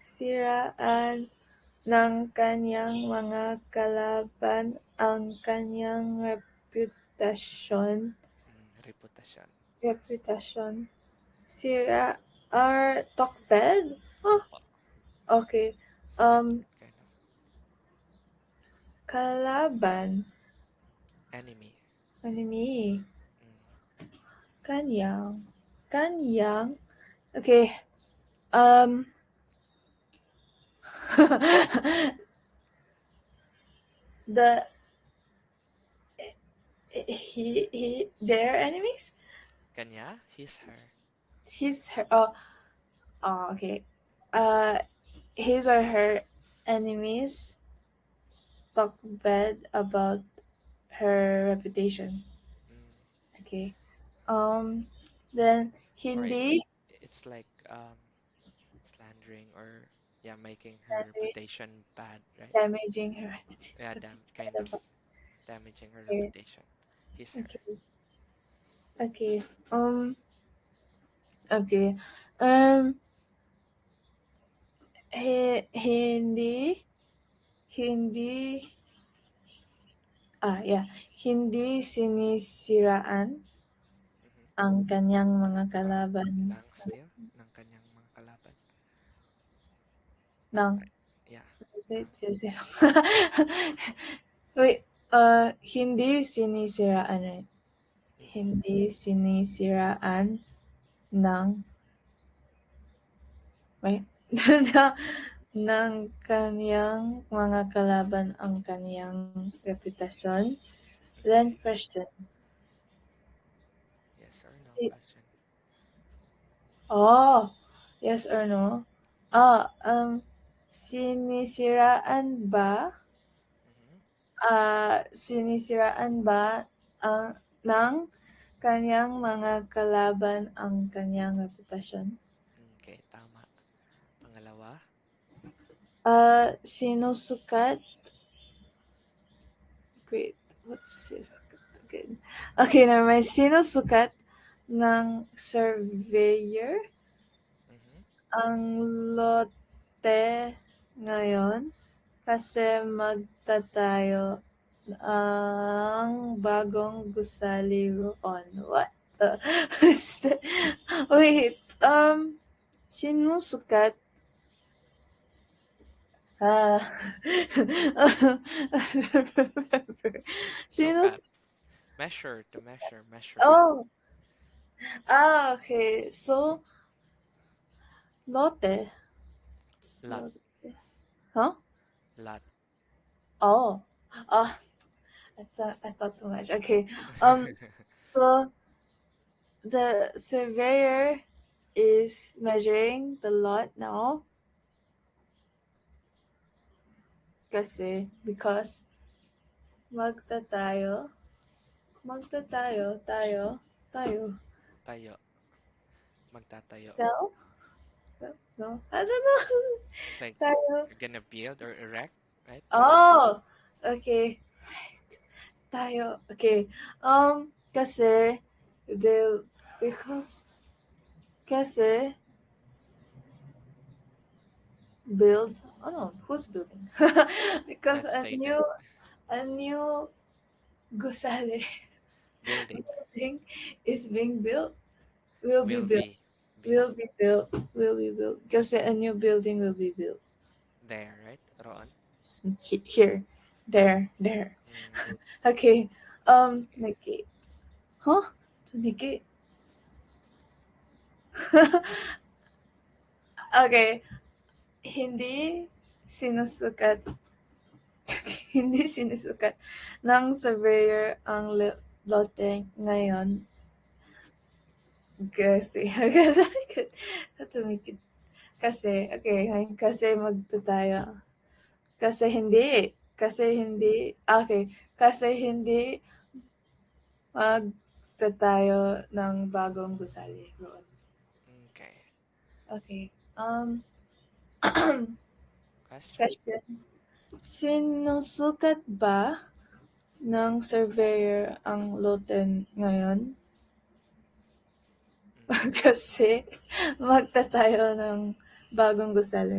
Siraan ng kaniyang mga kalaban ang kaniyang reputasyon. Reputasyon. Reputasyon. Sira or Tokbed? Oh, Opo. okay. It's different kind of Kalaban. enemy. Enemy. Mm. Kanyang. Kanyang. Okay. Um. the their enemies. Kanya, his, her. His her. Oh. Okay. His or her enemies talk bad about her reputation. Mm. Okay. Then Or Hindi. it's like slandering or yeah, making her reputation bad, right? Damaging her Yeah, reputation. kind of damaging her Okay. reputation. His, her. Okay. Okay. Okay. Um. Hindi. Hindi. Yeah. Hindi sinisiraan Mm-hmm. ang kanyang mga Uh, kalaban ng still ng kanyang mga kalaban. ng Yeah. Wait, hindi sinisiraan, right? Mm-hmm. Hindi sinisiraan ng wait, ng ng kaniyang mga kalaban ang kaniyang reputasyon. Then Mm-hmm. question. Yes or no Si question. Oh, yes or no? Sinisiraan ba Mm-hmm. sinisiraan ba ang ng kaniyang mga kalaban ang kaniyang reputasyon? Okay, tama. Pangalawa. Sinusukat wait, what's sinusukat again? Okay, never mind. Sinusukat ng surveyor Mm-hmm. ang lote ngayon kasi magtatayo ang bagong gusali roon. What the is that? Wait, sinusukat ah I don't remember. Sukat. Sinus Measure to measure. oh okay. So lote. Lot. Lote. Huh? Lot. Oh. Ah, I thought too much. Okay. So the surveyor is measuring the lot now because magtatayo tayo Tayo. Magtatayo. sell no I don't know It's like tayo you're gonna build or erect, right? oh okay tayo okay kasi they because kasi build oh no who's building because Not a stated. new gusali Building. building is being built will be Will built be built. will be built because a new building will be built There, right? Roon. here there Good. okay Sige. negate huh to negate okay hindi sinusukat hindi sinusukat ng surveyor ang lote ngayon kasi tumikit okay kasi magtatayo okay kasi hindi magtatayo ng bagong gusali roon. Okay. Okay. Question. Question. Sinusukat ba ng surveyor ang lote ngayon? kasi magta-tayo ng bagong gusali.